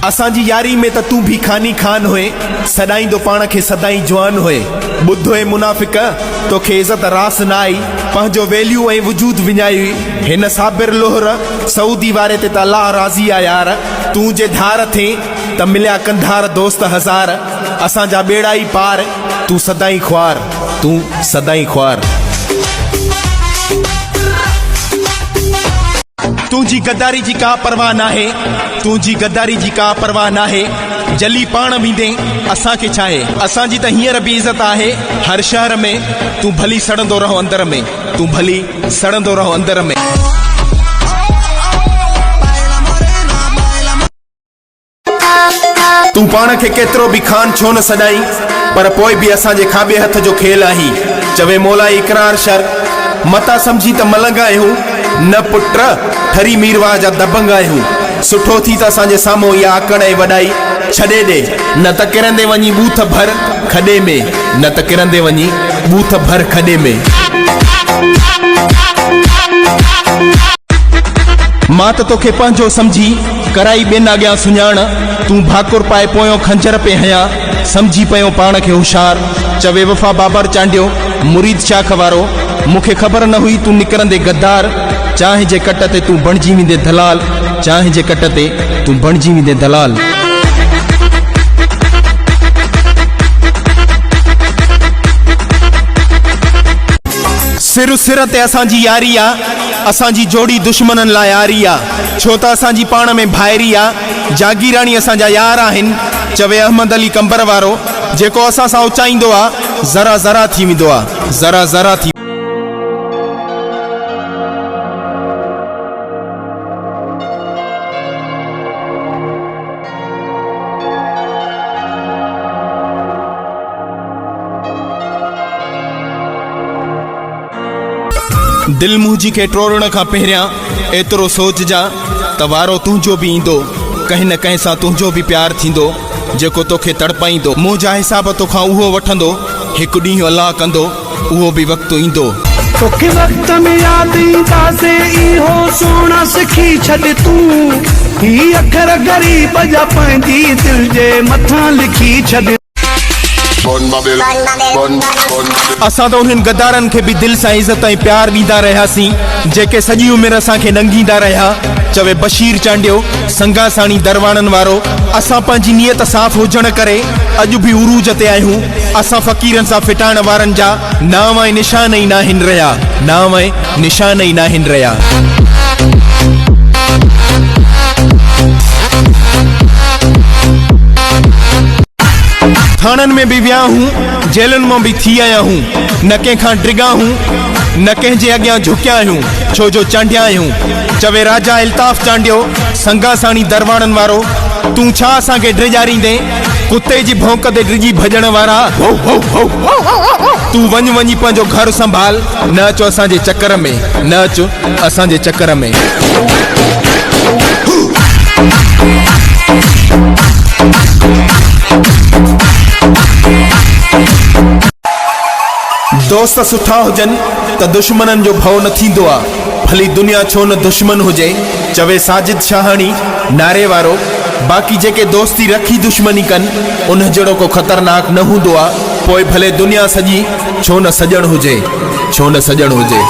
असांजी यारी में त तू भी खानी खान हुए, सदाईंदो पाण खे सदाई जवान हुए। बुद्धोए मुनाफिक तोखे इज़त रास न आई, पंहिंजो वैल्यू ऐं वजूद विञाई। हिन साबिर लोहर सऊदी वारे ते त अल्लाह राज़ी आ यार। तू जे धार थे त मिलिया कंधार दोस्त हज़ार। असांजा बेड़ा ई पार, तू सदाई ख्वार, तू सदाई ख्वार। तुझी गद्दारी जी का परवाह ना है, तुझी गद्दारी जी का परवाह ना है। जली पाण बींदे असां के चाहे, असां जी त हींअर भी इज़त आहे हर शहर में। तू भली सड़ंदो रहो अंदर में, तू भली सड़ंदो रहो अंदर में। तू पाण खे केतिरो भी खान छो न सदाई, पर पोइ भी असां जे खाॿे हथ जो खेल आही। चवे मौला इकरार शर्त मता समझी त मलंग आहियूं, न पुट ठरी मीरवा जा दबंग आहियूं। सुठो थी त असांजे साम्हूं इहा आकड़ ऐं वॾाई छॾे ॾे, न त किरंदे वञी बूथ भर खॾे में, न त किरंदे वञी बूथ भर खॾे में। मां त तोखे पंहिंजो समझी कराई ॿियनि अॻियां सुञाण। तू भाकुर पाए पोयों खंजर पे हया, समझी पियो पाण खे होशियार। चवे वफ़ा बाबर चांडियो मुरीद शाख वारो, मूंखे ख़बर न हुई तू निकरंदे गद्दार। चाहे जे कट ते तू बणजी वेंदे दलाल, चाहे जे कट ते तू बणजी वेंदे दलाल। सिर सिर ते असांजी यारी आ, असांजी जोड़ी दुश्मनन लाइ यारी आ। छो त असांजी पाण में भाइरी आ, जागीरानी असांजा यार आहिन। चवे अहमद अली कंबर वारो, जेको असां सां उचाईंदो आ ज़रा ज़रा थी वेंदो आ, ज़रा ज़रा थी। दिल मुंहिंजी खे टोड़ण खां पहिरियां एतिरो सोच जा त वारो तुंहिंजो बि ईंदो, कंहिं न कंहिं सां तुंहिंजो बि प्यार थींदो, जेको तोखे तड़पाईंदो। मुंहिंजा हिसाब तोखां उहो वठंदो, हिकु ॾींहुं अलाह कंदो, उहो बि वक़्तु ईंदो। तोखे वक़्त में यादि ईंदासे इहो सोना सिखी छॾ तूं, ही अखर ग़रीब जा पंहिंजी दिल जे मथां लिखी छॾ। असां त उन्हनि गद्दारनि खे बि दिल सां इज़त ऐं प्यार ॾींदा रहियासीं, जेके सॼी उमिरि असांखे नंगींदा रहिया। चवे बशीर चांडियो संगा साणी दरवाणनि वारो, असां पंहिंजी नियत साफ़ हुजण करे अॼु बि उरूज ते आहियूं। असां फ़क़ीरनि सां फिटाइण वारनि जा नाम ऐं निशान ई नाहिन रहिया, नाम ऐं निशान ई नाहिन रहिया। थाननि में भी विया हूं, जेलनि में भी थी आया हूं, न कंहिंखां डिगा हूं, न कंहिं जे अॻियां झुकिया आहियूं, छो जो चांडिया आहियूं। चवे राजा इल्ताफ़ चांडियो संगा साणी दरवाणनि वारो, तू छा असांखे ड्रिजारींदे, कुत्ते जी भौंक ते ड्रिजी भॼण वारा। तू वञ वञी पंहिंजो घर संभाल, न अचो असांजे चक्कर में, न अचो असांजे चक्कर में। दोस्त सुठा हुजन त दुश्मनन जो भव न थींदो आ, भली दुनिया छो न दुश्मन हुजे। चवे साजिद शाहानी नारे वारो, बाक़ी जेके दोस्ती रखी दुश्मनी कन उन जहिड़ो को ख़तरनाक न हूंदो आ। पोइ भले दुनिया सॼी छो न सजण हुजे, छो न सजण हुजे।